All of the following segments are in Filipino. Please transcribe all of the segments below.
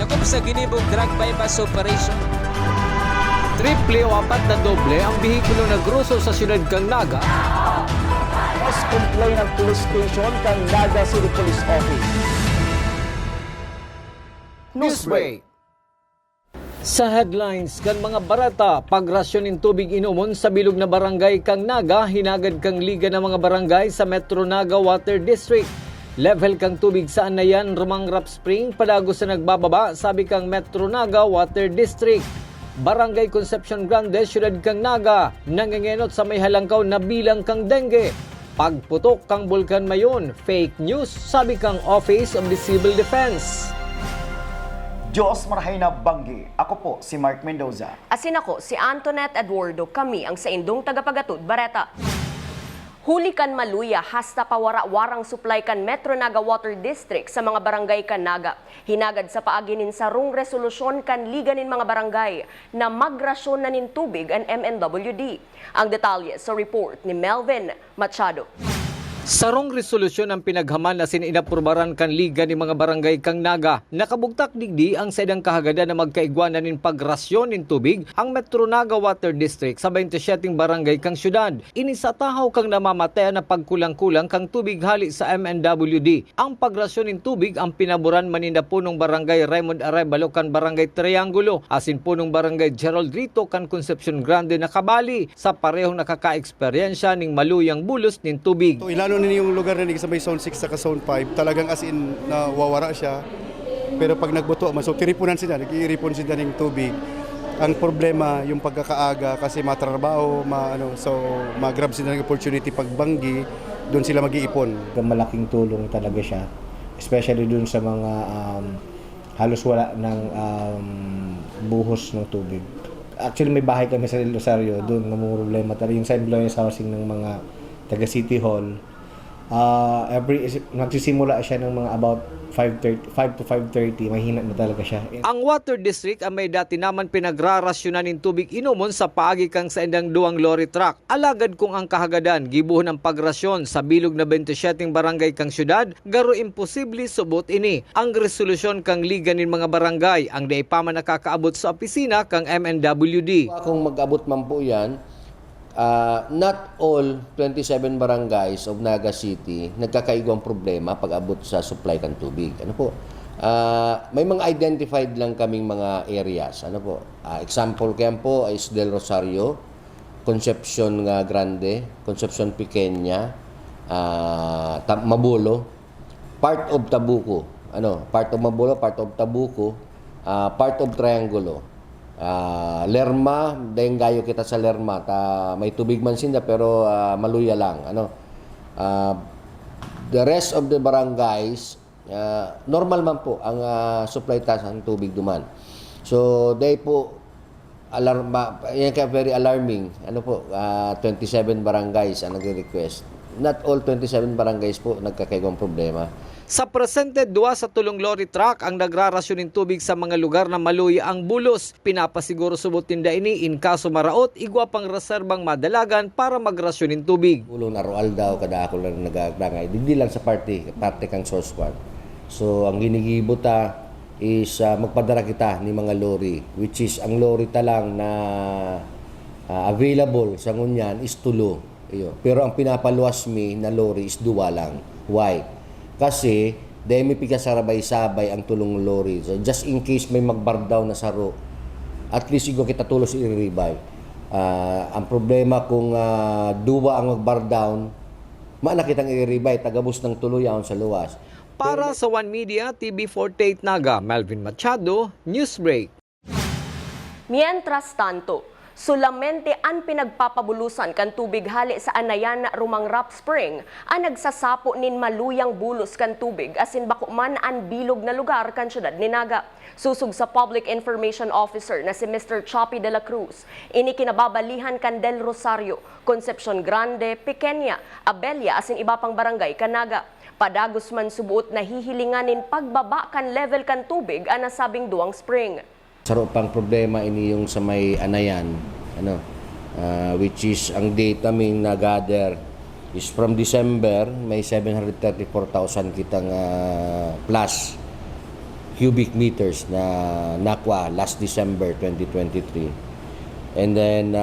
sakop sa ginibong drug bypass operation. Triple o apat na doble ang bihikulo na gruso sa siyudad kang Naga. Mas complain ng police station kang Naga City Police Office. Newsbreak. Sa headlines kan mga barata, pagrasyonin tubig inumon sa bilog na barangay kang Naga, hinagad kang liga ng mga barangay sa Metro Naga Water District. Level kang tubig sa Anayan, Rumangrap Spring, padago sa nagbababa, sabi kang Metro Naga Water District. Barangay Concepcion Grande, siyudad kang Naga, nangangenot sa may halangkaw na bilang kang dengue. Pagputok kang Bulkan Mayon, fake news, sabi kang Office of the Civil Defense. Diyos marahay na banggi. Ako po si Mark Mendoza. Asin ako si Antoinette Eduardo, kami ang sa indong tagapagatud Bareta. Huli kan maluya hasta pawara-warang supply kan Metro Naga Water District sa mga barangay kan Naga. Hinagad sa paaginin sa rung resolusyon kan liganin mga barangay na magrasyon na nin tubig ang MNWD. Ang detalye sa report ni Melvin Machado. Sarong resolusyon ang pinaghaman na sininaprobaran kan liga ni mga barangay kang Naga. Nakabugtak digdi ang sedang kahagada na magkaigwanan nin pagrasyon nin tubig ang Metro Naga Water District sa 27 barangay kang syudad. Inisatahaw kang namamatay na pagkulang-kulang kang tubig hali sa MNWD. Ang pagrasyon nin tubig ang pinaboran maninda punong barangay Raymond Arevalo kan barangay Triangulo, asin punong barangay Gerald Rito kan Concepcion Grande na kabali sa parehong nakaka-eksperyensya ning maluyang bulos nin tubig. So, lalo na yung lugar na sa may zone 6 sa zone 5, talagang as in nawawara siya. Pero pag nagbuto, so tiripunan sila, nag-iiripon sila ng tubig. Ang problema, yung pagkakaaga kasi matrabaho, so mag-grab sila ng opportunity pagbanggi, doon sila mag-iipon. Malaking tulong talaga siya, especially doon sa mga halos wala ng buhos ng tubig. Actually, may bahay kami sa Rosario, doon namumroblema talaga yung sa employees housing ng mga taga City Hall. Nagsisimula siya ng mga about 5 to 5:30, mahina na talaga siya. Ang Water District ang may dati naman pinagrarasyonan ng tubig inumon sa paagi kang sa endang duwang lorry truck. Alagad kung ang kahagadan gibuhon ng pagrasyon sa bilog na 27 barangay kang syudad, garo imposible subot ini. Ang resolusyon kang liga nin mga barangay ang daipaman nakakaabot sa opisina kang MNWD. Kung mag-abot man po yan, not all 27 barangays of Naga City nagkakaigwang problema pag abot sa supply kan tubig. Ano po? May mga identified lang kaming mga areas. Ano po? Example kaya po is Del Rosario, Concepcion Grande, Concepcion Pequeña, Mabulo, part of Tabuco. Part of Mabulo, part of Tabuco, part of Triangulo. Lerma, dahil gayo kita sa Lerma, may tubig man sinda pero maluya lang. The rest of the barangays, normal man po ang supply task ng tubig duman. So, they po, yan kaya very alarming. 27 barangays ang nagre-request. Not all 27 barangays po nagkakaigwang problema. Sa presente, 2 sa tulong lorry truck ang nagrarasyon ng tubig sa mga lugar na maluya ang bulos. Pinapasiguro subot tinda ini in kaso maraot, igwa pang reserbang madalagan para magrasyon ng tubig. Ulo na roal daw, kada ako lang nagagdangay. Hindi lang sa parte kang source one. So, ang ginigibota is magpadara kita ni mga lorry, which is ang lorry talang na available sa ngunyan is tulo. Pero ang pinapaluwas mi na lorry is 2 lang. Why? Kasi, dahil may pikasarabay-sabay ang tulong lorry. So, just in case may mag-bar down na saro, at least kita tulos i-revive. Ang problema kung 2 ang mag-bar down, maanakitang i-revive, tagabos ng tuluyan sa luwas. Para sa One Media, TV48 Naga, Melvin Machado, Newsbreak. Mientras tanto, solamente ang pinagpapabulusan kan tubig hali sa Anayan Rumangrap Spring ang nagsasapo nin maluyang bulos kan tubig asin bako man ang bilog na lugar kan syudad ni Naga. Susug sa Public Information Officer na si Mr. Choppy de la Cruz, ini kinababalihan kan Del Rosario, Concepcion Grande, Pequeña, Abella asin iba pang barangay kan Naga. Padagos man subuot na hihilinganin pagbaba kan level kan tubig ang nasabing duwang spring. Saro pang problema ini yung sa may Anayan, which is ang data naming na-gather is from December, may 734,000 kitang plus cubic meters na nakuha last December 2023. And then,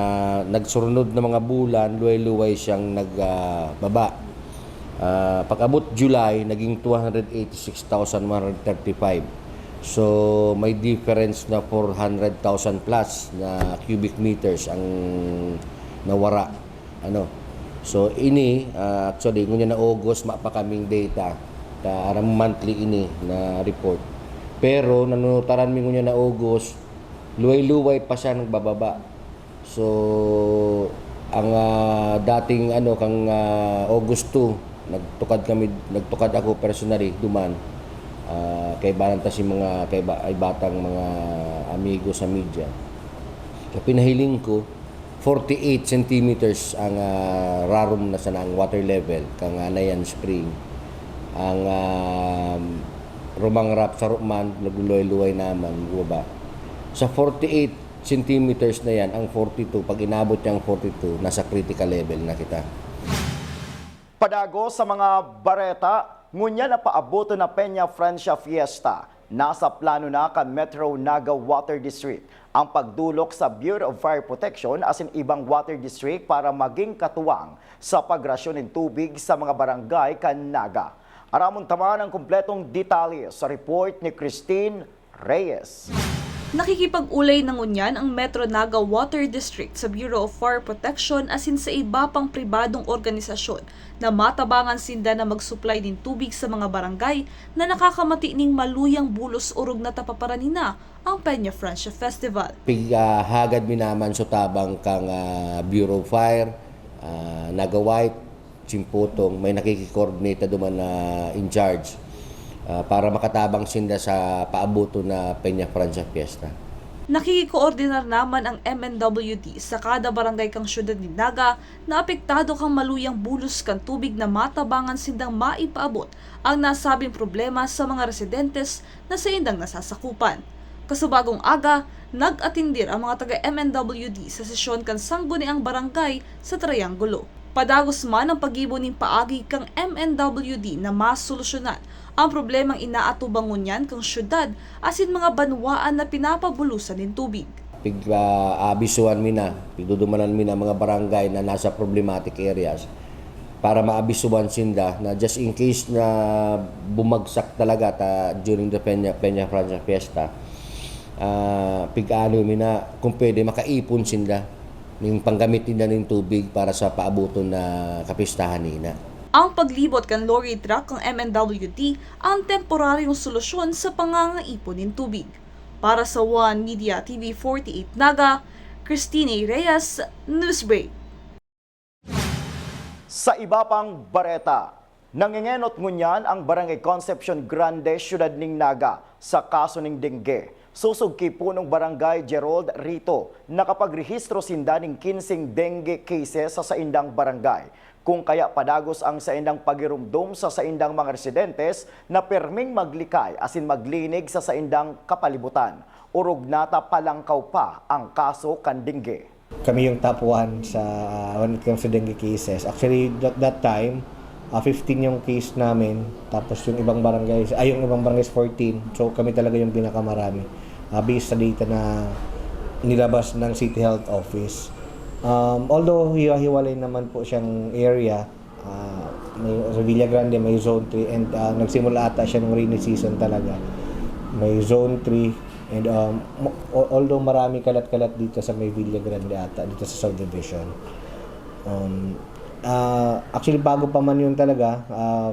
nagsurunod na mga bulan, luway-luway siyang nagbaba. Pag-abot July, naging 286,135. So, may difference na 400,000 plus na cubic meters ang nawara. So, ini, actually, ngunya na August, mapa kaming data, aram monthly ini na report. Pero, nanunutaran mi ngunya na August, luway-luway pa siya nagbababa. So, ang dating kang August 2, nagtukad ako personally duman. Kay balanta si mga ay batang mga amigo sa media. Pinahiling ko 48 centimeters ang rarum na sana ang water level kang Anayan Spring. Ang Rumang Rap sa Ruman nagluloy-luway naman baba. Sa 48 centimeters na yan, ang 42 pag inabot niyang 42 nasa critical level na kita. Padago sa mga bareta, ngunya na paaboto na Peña Francia Fiesta. Nasa plano na kan Metro Naga Water District ang pagdulok sa Bureau of Fire Protection as in ibang water district para maging katuwang sa pagrasyon ng tubig sa mga barangay kan Naga. Aramon taman ang kumpletong detalye sa report ni Christine Reyes. Nakikipag-ulay ng unyan ang Metro Naga Water District sa Bureau of Fire Protection asin sa iba pang pribadong organisasyon na matabangan sinda na mag-supply din tubig sa mga barangay na nakakamati ning maluyang bulos urog na tapaparanina ang Peña Francia Festival. Hagad minaman so tabang kang Bureau of Fire, Naga White, Simputong, may nakikikoordinate duman na in charge. Para makatabang sinda sa paabuto na Peña Francia Fiesta. Nakikikoordinar naman ang MNWD sa kada barangay kang syudad ni Naga na apektado kang maluyang bulos kang tubig na matabangan sindang maipaabot ang nasabing problema sa mga residentes na sa indang nasasakupan. Kasubagong aga, nag-atindir ang mga taga-MNWD sa sesyon kan sangguniang barangay sa Triangulo. Padagos man ang pag-ibo ning paagi kang MNWD na masolusyonan ang problemang inaatubang ngunyan kang syudad asin mga banwaan na pinapabulusan ng tubig. Abisuan mi na, pigdudumanan mi na mga barangay na nasa problematic areas para maabisuan sinda na just in case na bumagsak talaga during the Peña Francia Fiesta, pig-ano mi na kung pwede makaipon sinda ng panggamitin na ng tubig para sa paabuton na kapistahan nina. Ang paglibot kan lorry truck ng MNWD ang temporaryong solusyon sa pangangaipon ng tubig. Para sa One Media TV 48 Naga, Christine Reyes, Newsbreak. Sa iba pang bareta, nangingenot ngunyan ang Barangay Concepcion Grande, Syudad ning Naga sa kaso ng dengue. Susugki po ng Barangay Gerald Rito, nakapagrehistro sinda ng 15 dengue cases sa saindang barangay. Kung kaya padagos ang saindang pagirumdum sa saindang mga residentes na perming maglikay asin maglinig sa saindang kapalibutan. Urog nata palangkaw pa ang kaso kan dengue. Kami yung top 1 sa when it comes to dengue cases. Actually, that time, 15 yung case namin, tapos yung ibang barangay 14. So kami talaga yung pinakamarami. Based sa data na nilabas ng City Health Office. Although hiwa-hiwalay naman po siyang area, may sa Villa Grande may zone 3 and nagsimula ata siya ng rainy season talaga. May zone 3 and although marami kalat-kalat dito sa may Villa Grande ata, dito sa subdivision. Actually bago pa man yun talaga,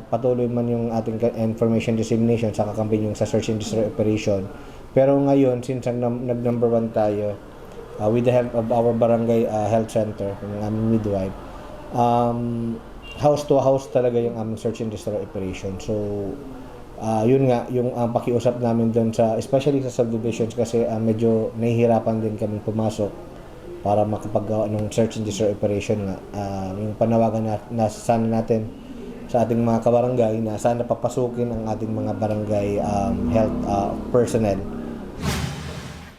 patuloy man yung ating information dissemination sa campaign yung sa search and destroy operation. Pero ngayon, since nag-number 1 tayo, with the help of our barangay health center, yung aming midwife, house to house talaga yung aming search and destroy operation. So, yun nga, yung pakiusap namin doon sa, especially sa subdivisions kasi medyo nahihirapan din kami pumasok para makapagawa ng search and destroy operation nga. Yung panawagan na sana natin sa ating mga kabarangay na sana papasukin ang ating mga barangay health personnel.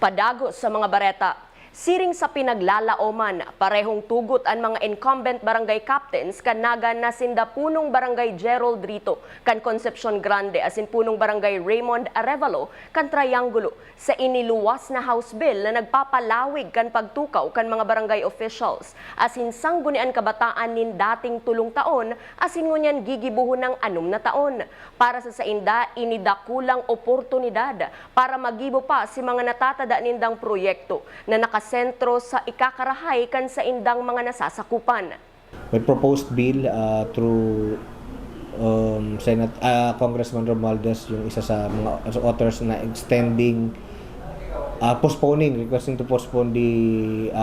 Padagos sa mga bareta, Siring sa pinaglalaoman, parehong tugot ang mga incumbent barangay captains kan Naga na sinda punong barangay Gerald Rito, kan Concepcion Grande asin punong barangay Raymond Arevalo, kan Triangulo, sa iniluwas na House Bill na nagpapalawig kan pagtukaw kan mga barangay officials. Asin sanggunian kabataan nin dating 3 taon, asin ngunyan gigibuhon ng 6 na taon. Para sa inda, inidakulang oportunidad para magibo pa si mga natatada nindang proyekto na nakasentro sa ikakarahay kan sa indang mga nasasakupan. May proposed bill through Congressman Romualdez, yung isa sa mga authors na requesting to postpone the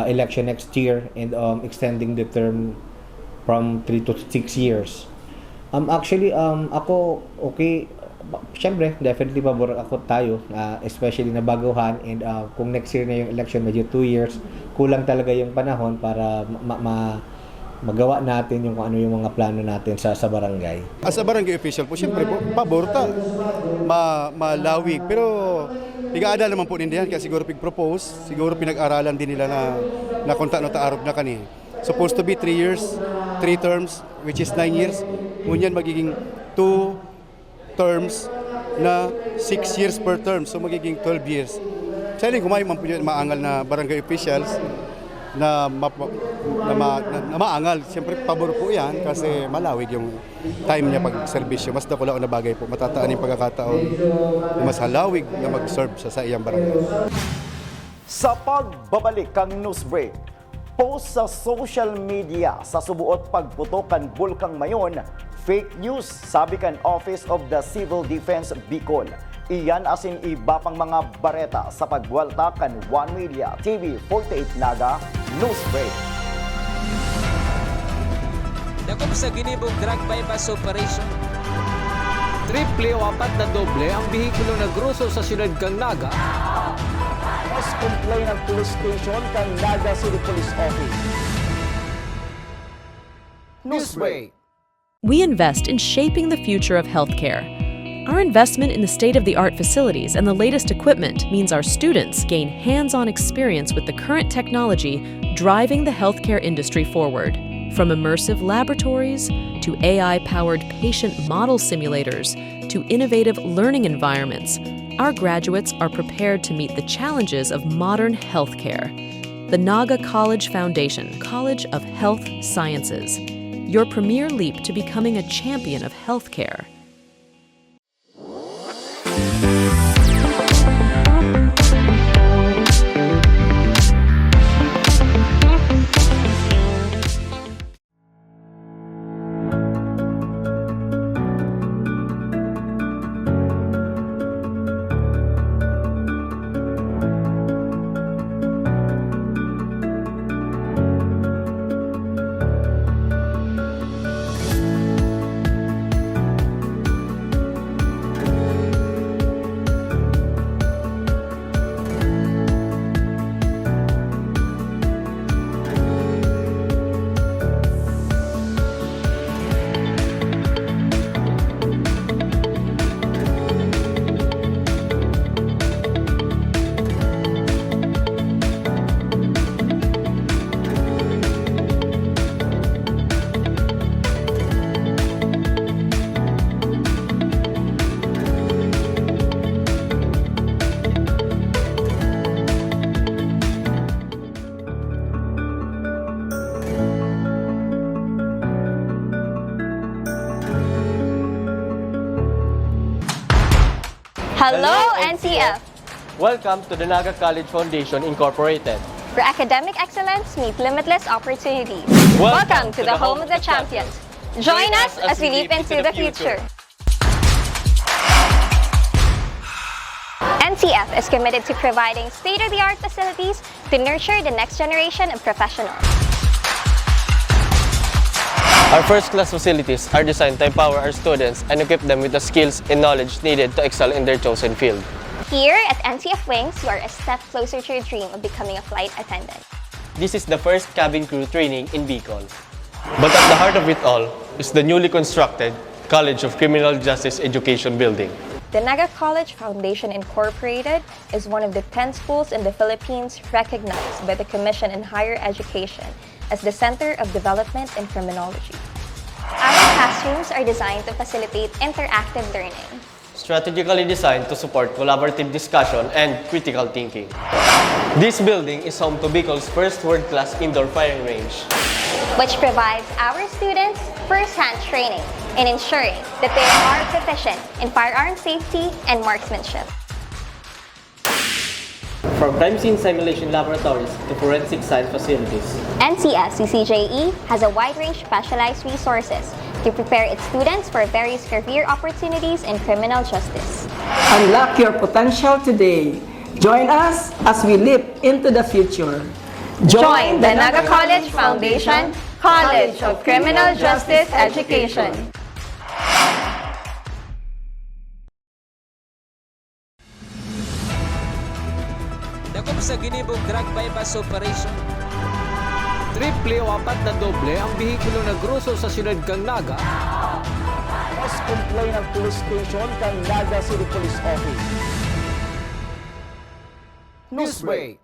election next year and extending the term from 3 to 6 years. Actually, ako okay. Siyempre, definitely pabor ako tayo, especially na baguhan, and kung next year na yung election, medyo 2 years, kulang talaga yung panahon para magawa natin yung kung ano yung mga plano natin sa barangay. As a barangay official po, siyempre po, pabor ta. Malawig. Pero pigaada naman po nindihan, kaya siguro pig-propose, siguro pinag-aralan din nila na kung taano taarog na kani. Supposed to be 3 years, 3 terms, which is 9 years. Ngunyan magiging 2 terms na 6 years per term, so magiging 12 years. Sa iling kumain man po yun, maangal na barangay officials na maangal. Siyempre, pabor po yan kasi malawig yung time niya pag-servisyo. Mas dakula na bagay po. Matataan yung pagkakataon na mas halawig na mag-serve sa iyang barangay. Sa pagbabalik kang news break, post sa social media sa subuot pagputok kan Bulkang Mayon, fake news, sabi kan Office of the Civil Defense Bicol. Iyan asin iba pang mga bareta sa pagwalta kan One Media TV 48 Naga News Break. Dakop sa ginibong drug bypass operation. Triple o 4 na doble ang bihikulo na gruso sa siyudad kang Naga. Mas complain ng police station kan Naga City Police Office. News Break. We invest in shaping the future of healthcare. Our investment in the state-of-the-art facilities and the latest equipment means our students gain hands-on experience with the current technology driving the healthcare industry forward. From immersive laboratories to AI-powered patient model simulators to innovative learning environments, our graduates are prepared to meet the challenges of modern healthcare. The Naga College Foundation, College of Health Sciences, your premier leap to becoming a champion of healthcare. Hello, NCF! Welcome to the Naga College Foundation Incorporated. For academic excellence, meet limitless opportunities. Welcome to the home of the champions. Join us as we leap into the future. NCF is committed to providing state-of-the-art facilities to nurture the next generation of professionals. Our first-class facilities are designed to empower our students and equip them with the skills and knowledge needed to excel in their chosen field. Here at NCF Wings, you are a step closer to your dream of becoming a flight attendant. This is the first cabin crew training in Bicol. But at the heart of it all is the newly constructed College of Criminal Justice Education building. The Naga College Foundation Incorporated is one of the 10 schools in the Philippines recognized by the Commission in Higher Education as the Center of Development in Criminology. Our classrooms are designed to facilitate interactive learning, Strategically designed to support collaborative discussion and critical thinking. This building is home to Bicol's first world-class indoor firing range, which provides our students first-hand training in ensuring that they are proficient in firearm safety and marksmanship. from crime scene simulation laboratories to forensic science facilities. NCS-CCJE has a wide range of specialized resources to prepare its students for various career opportunities in criminal justice. Unlock your potential today. Join us as we leap into the future. Join the Naga College Foundation College of Criminal Justice Education. Dakop sa ginibong drug bypass operation. Triple o apat na doble ang bihikulo na gruso sa siyudad kang Naga. Mas complain ng police station kang Naga City Police Office. Newsbreak.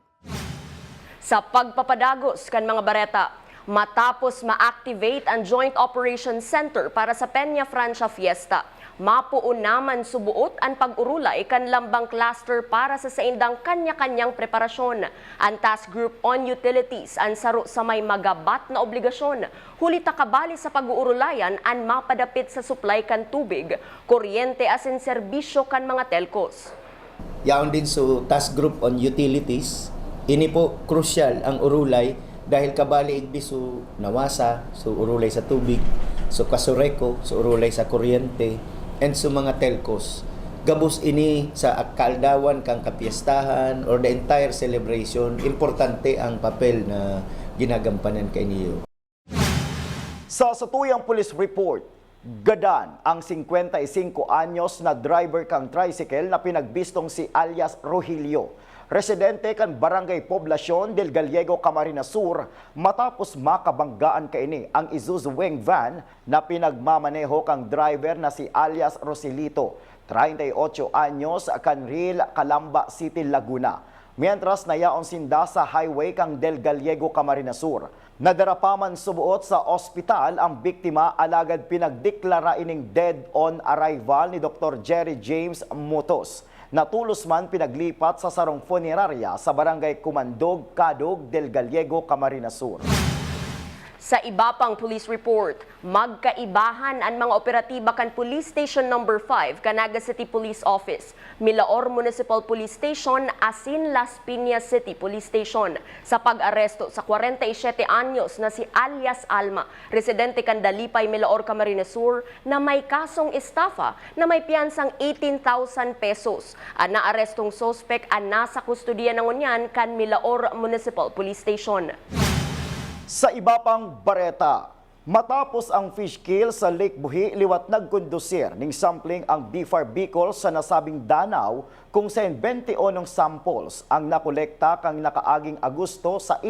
Sa pagpapadagos kan mga bareta, matapos ma-activate ang Joint Operations Center para sa Peña Francia Fiesta, mapuon naman subuot ang pag-urulay kan lambang cluster para sa saindang kanya-kanyang preparasyon. Ang Task Group on Utilities ang saro sa may magabat na obligasyon. Huli takabali sa pag-uurulayan ang mapadapit sa supply kan tubig, kuryente asin serbisyo kan mga telcos. Yaon din so Task Group on Utilities, ini po crucial ang urulay dahil kabali igdi so nawasa, so urulay sa tubig, so kasureko, so urulay sa kuryente, and so mga telcos. Gabos ini sa kaldawan kang kapiestahan or the entire celebration, importante ang papel na ginagampanan kay niyo. Sa satuyang police report, gadan ang 55 anyos na driver kang tricycle na pinagbistong si alias Rogelio. Residente kan Barangay Poblacion del Gallego, Camarines Sur, matapos makabanggaan kaini ang Isuzu Wing van na pinagmamaneho kang driver na si alias Roselito, 38 anyos, kan Real Calamba City, Laguna. Mientras nayaon sinda sa highway kang Del Gallego, Camarines Sur. Nadarapaman subuot sa ospital ang biktima, alagad pinagdeklara ining dead on arrival ni Dr. Jerry James Motos. Natulos man pinaglipat sa sarong funeraria sa Barangay Kumandog, Kadog, Del Gallego, Camarines Sur. Sa iba pang police report, magkaibahan ang mga operatiba kan Police Station No. 5, Canaga City Police Office, Milaor Municipal Police Station, asin Las Piñas City Police Station sa pag-aresto sa 47 anyos na si alias Alma, residente kan Dalipay, Milaor, Camarines Sur, na may kasong estafa na may piyansang 18,000 pesos. Ang naarestong sospek ang nasa kustudiya ng unyan kan Milaor Municipal Police Station. Sa iba pang bareta, matapos ang fish kill sa Lake Buhi, liwat nagkondusir ning sampling ang BFAR Bicol sa nasabing danaw kung sa 21 samples ang nakolekta kang nakaaging Agosto sa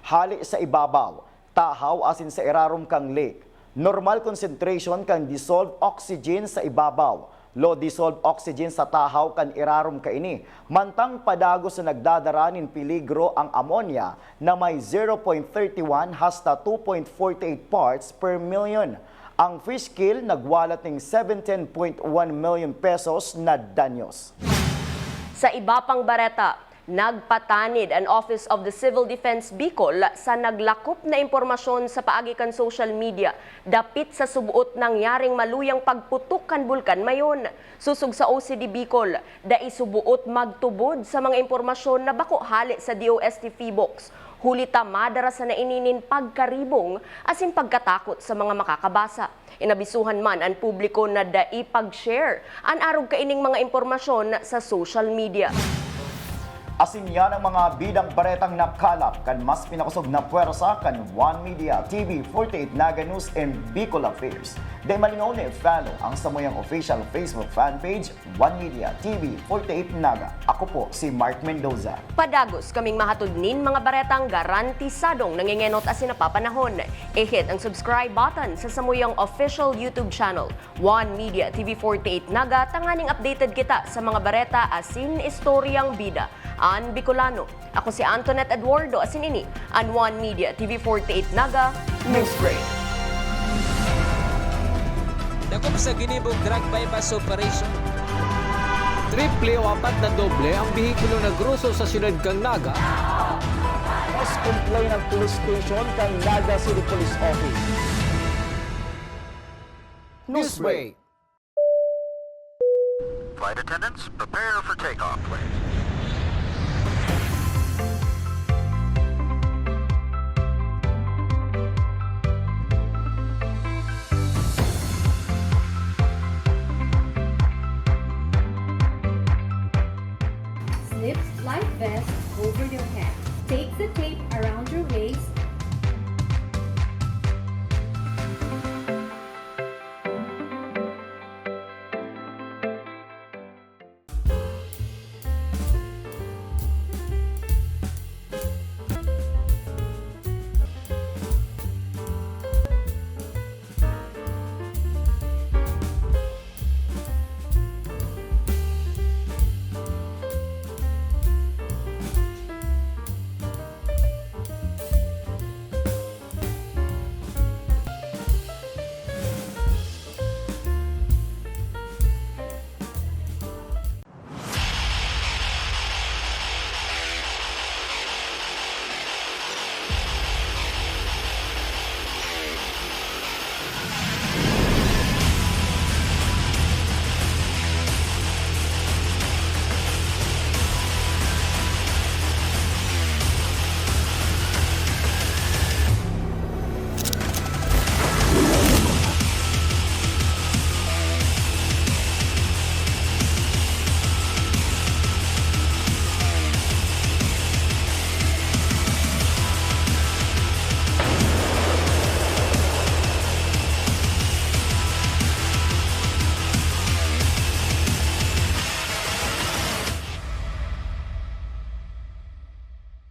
hali sa ibabaw, tahaw asin sa irarom kang lake. Normal concentration kang dissolved oxygen sa ibabaw, low dissolved oxygen sa tahaw kan irarom kaini. Mantang padago sa nagdadaranin peligro ang ammonia na may 0.31 hasta 2.48 parts per million. Ang fish kill nagwalat ng 17.1 million pesos na danyos. Sa iba pang bareta, nagpatanid ang Office of the Civil Defense Bicol sa naglakop na impormasyon sa paagi kan social media dapit sa subuot nangyaring maluyang pagputok kan bulkan mayon. Susug sa OCD Bicol, dai subuot magtubod sa mga impormasyon na bako hali sa DOST Feebox. Hulita madara sa naininin pagkaribong asin pagkatakot sa mga makakabasa. Inabisuhan man ang publiko na dai pag-share ang arog kaining mga impormasyon sa social media. Asin yan ang mga bidang baretang nakalap kan mas pinakusog na puwersa kan One Media, TV 48 Naga News and Bicol Affairs. Di malingaw na i-follow ang Samuyang official Facebook fanpage, One Media TV 48 Naga. Ako po si Mark Mendoza. Padagos kaming mahatudnin mga baretang garantisadong nangingenot as napapanahon. I-hit ang subscribe button sa Samuyang official YouTube channel, One Media TV 48 Naga. Tanganing updated kita sa mga bareta asin istoryang bida. An Bicolano. Ako si Antoinette Eduardo asin ini an One Media TV 48 Naga News Break. Dakop sa ginibog drug bypass operation. Triple o 4 na doble ang bihikulo na gruso sa siyudad kang Naga. Mas complain ng police station kang Naga City Police Office. Newsbreak. Flight attendants, prepare for takeoff, please. Slip life vest over your head. Take the tape around your waist